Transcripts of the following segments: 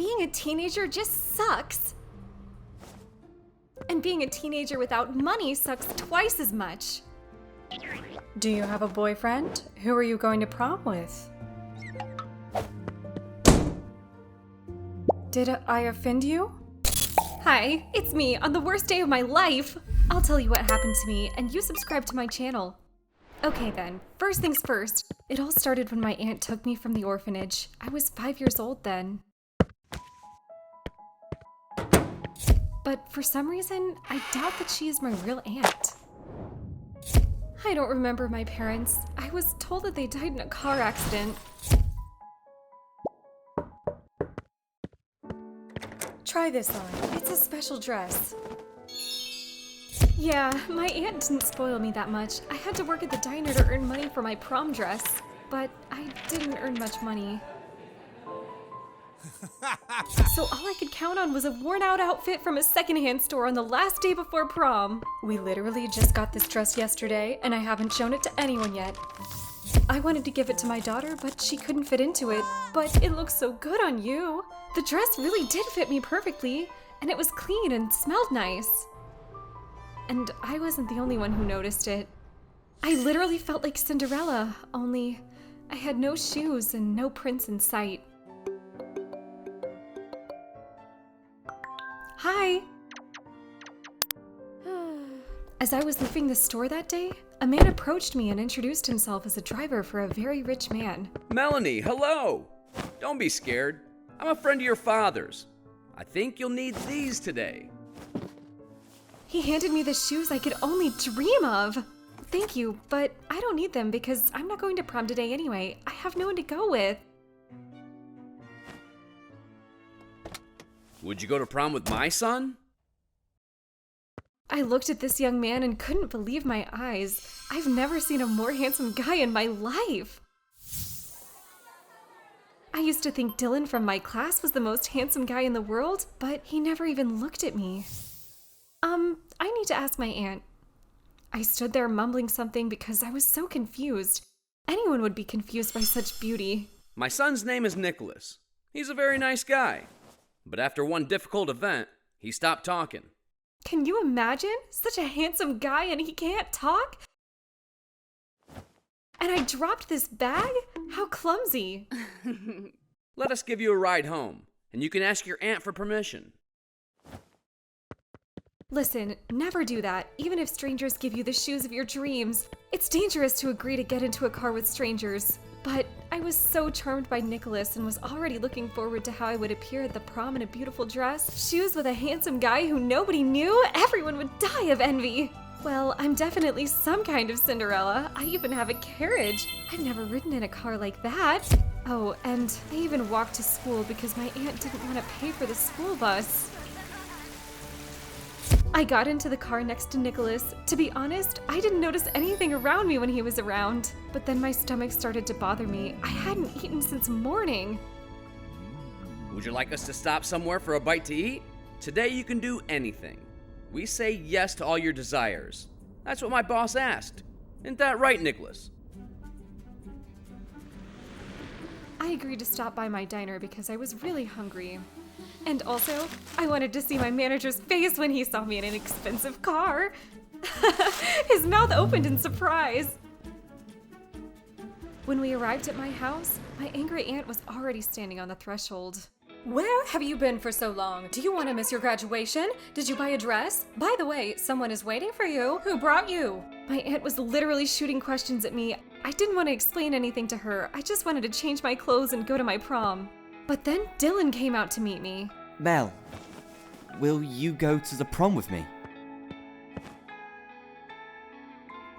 being a teenager just sucks. And being a teenager without money sucks twice as much. Do you have a boyfriend? Who are you going to prom with? Did I offend you? Hi, it's me on the worst day of my life. I'll tell you what happened to me, and you subscribe to my channel. Okay then, first things first. It all started when my aunt took me from the orphanage. I was 5 years old then. But for some reason, I doubt that she is my real aunt. I don't remember my parents. I was told that they died in a car accident. Try this on. It's a special dress. Yeah, my aunt didn't spoil me that much. I had to work at the diner to earn money for my prom dress, but I didn't earn much money. So all I could count on was a worn-out outfit from a secondhand store on the last day before prom. We literally just got this dress yesterday, and I haven't shown it to anyone yet. I wanted to give it to my daughter, but she couldn't fit into it. But it looks so good on you. The dress really did fit me perfectly, and it was clean and smelled nice. And I wasn't the only one who noticed it. I literally felt like Cinderella, only I had no shoes and no prints in sight. Hi! As I was leaving the store that day, a man approached me and introduced himself as a driver for a very rich man. Melanie, hello! Don't be scared. I'm a friend of your father's. I think you'll need these today. He handed me the shoes I could only dream of. Thank you, but I don't need them because I'm not going to prom today anyway. I have no one to go with. Would you go to prom with my son? I looked at this young man and couldn't believe my eyes. I've never seen a more handsome guy in my life. I used to think Dylan from my class was the most handsome guy in the world, but he never even looked at me. I need to ask my aunt. I stood there mumbling something because I was so confused. Anyone would be confused by such beauty. My son's name is Nicholas. He's a very nice guy. But after one difficult event, he stopped talking. Can you imagine? Such a handsome guy and he can't talk? And I dropped this bag? How clumsy. Let us give you a ride home, and you can ask your aunt for permission. Listen, never do that, even if strangers give you the shoes of your dreams. It's dangerous to agree to get into a car with strangers. But I was so charmed by Nicholas and was already looking forward to how I would appear at the prom in a beautiful dress, shoes with a handsome guy who nobody knew. Everyone would die of envy. Well, I'm definitely some kind of Cinderella. I even have a carriage. I've never ridden in a car like that. Oh, and I even walked to school because my aunt didn't want to pay for the school bus. I got into the car next to Nicholas. To be honest, I didn't notice anything around me when he was around. But then my stomach started to bother me. I hadn't eaten since morning. Would you like us to stop somewhere for a bite to eat? Today you can do anything. We say yes to all your desires. That's what my boss asked. Isn't that right, Nicholas? I agreed to stop by my diner because I was really hungry. And also, I wanted to see my manager's face when he saw me in an expensive car. His mouth opened in surprise. When we arrived at my house, my angry aunt was already standing on the threshold. Where have you been for so long? Do you want to miss your graduation? Did you buy a dress? By the way, someone is waiting for you. Who brought you? My aunt was literally shooting questions at me. I didn't want to explain anything to her. I just wanted to change my clothes and go to my prom. But then Dylan came out to meet me. Mel, will you go to the prom with me?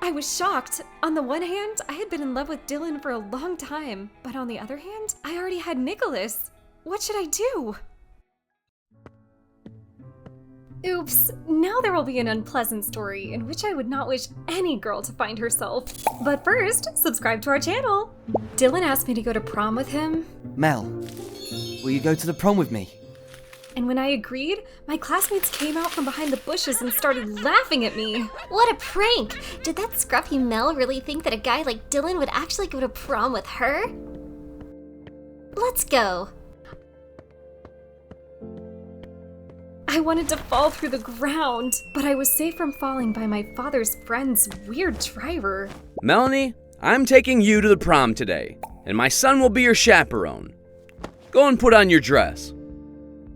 I was shocked. On the one hand, I had been in love with Dylan for a long time. But on the other hand, I already had Nicholas. What should I do? Oops, now there will be an unpleasant story in which I would not wish any girl to find herself. But first, subscribe to our channel. Dylan asked me to go to prom with him. Mel, will you go to the prom with me? And when I agreed, my classmates came out from behind the bushes and started laughing at me. What a prank! Did that scruffy Mel really think that a guy like Dylan would actually go to prom with her? Let's go. I wanted to fall through the ground, but I was safe from falling by my father's friend's weird driver. Melanie, I'm taking you to the prom today, and my son will be your chaperone. Go and put on your dress.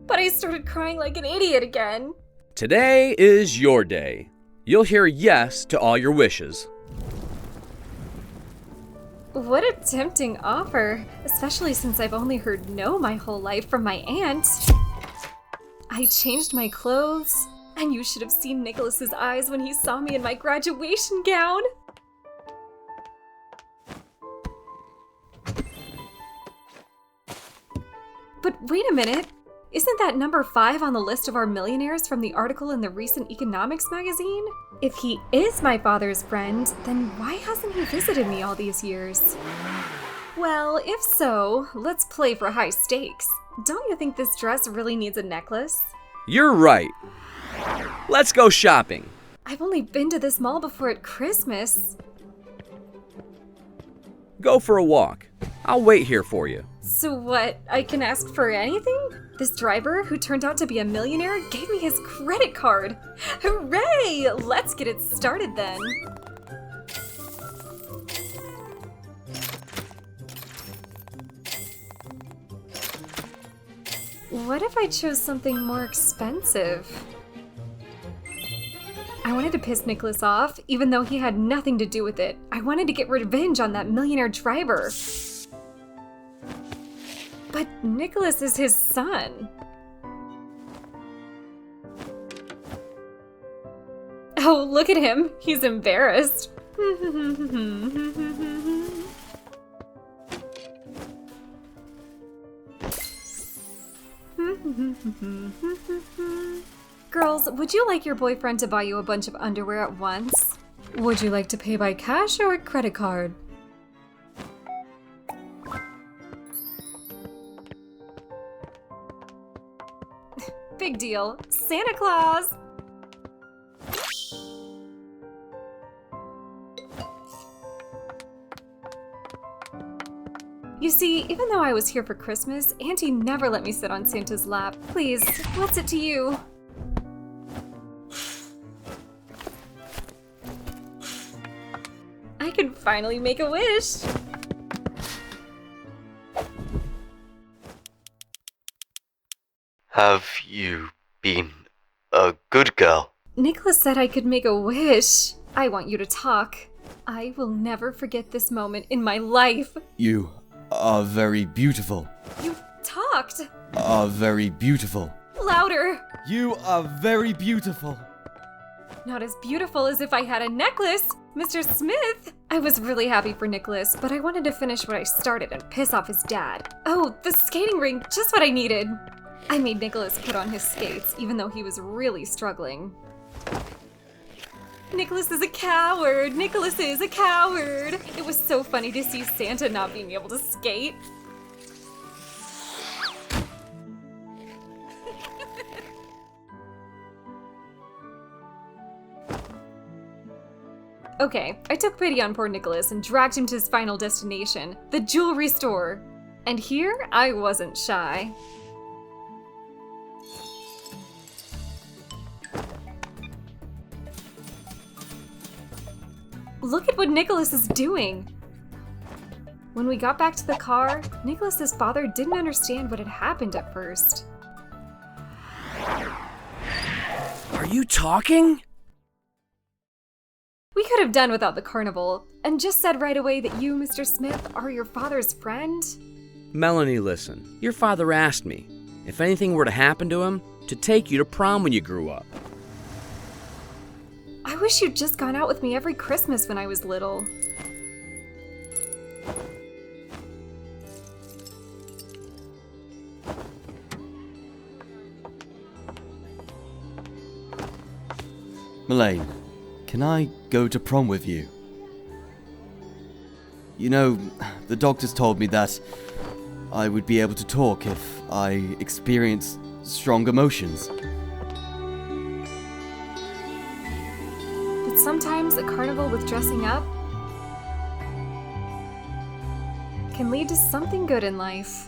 But I started crying like an idiot again. Today is your day. You'll hear yes to all your wishes. What a tempting offer, especially since I've only heard no my whole life from my aunt. I changed my clothes, and you should have seen Nicholas's eyes when he saw me in my graduation gown. But wait a minute, isn't that number 5 on the list of our millionaires from the article in the recent economics magazine? If he is my father's friend, then why hasn't he visited me all these years? Well, if so, let's play for high stakes. Don't you think this dress really needs a necklace? You're right. Let's go shopping. I've only been to this mall before at Christmas. Go for a walk. I'll wait here for you. So what, I can ask for anything? This driver, who turned out to be a millionaire, gave me his credit card. Hooray! Let's get it started then. What if I chose something more expensive? I wanted to piss Nicholas off, even though he had nothing to do with it. I wanted to get revenge on that millionaire driver. But Nicholas is his son. Oh, look at him. He's embarrassed. Girls, would you like your boyfriend to buy you a bunch of underwear at once? Would you like to pay by cash or a credit card? Big deal. Santa Claus! You see, even though I was here for Christmas, Auntie never let me sit on Santa's lap. Please, what's it to you? I can finally make a wish! Have you been a good girl? Nicholas said I could make a wish. I want you to talk. I will never forget this moment in my life. You are very beautiful. You talked! Are very beautiful. Louder! You are very beautiful. Not as beautiful as if I had a necklace, Mr. Smith! I was really happy for Nicholas, but I wanted to finish what I started and piss off his dad. Oh, the skating rink, just what I needed. I made Nicholas put on his skates, even though he was really struggling. Nicholas is a coward! Nicholas is a coward! It was so funny to see Santa not being able to skate. Okay, I took pity on poor Nicholas and dragged him to his final destination, the jewelry store. And here, I wasn't shy. Look at what Nicholas is doing! When we got back to the car, Nicholas's father didn't understand what had happened at first. Are you talking? We could have done without the carnival, and just said right away that you, Mr. Smith, are your father's friend. Melanie, listen. Your father asked me, if anything were to happen to him, to take you to prom when you grew up. I wish you'd just gone out with me every Christmas when I was little. Melaine, can I go to prom with you? You know, the doctors told me that I would be able to talk if I experienced strong emotions. But sometimes a carnival with dressing up can lead to something good in life.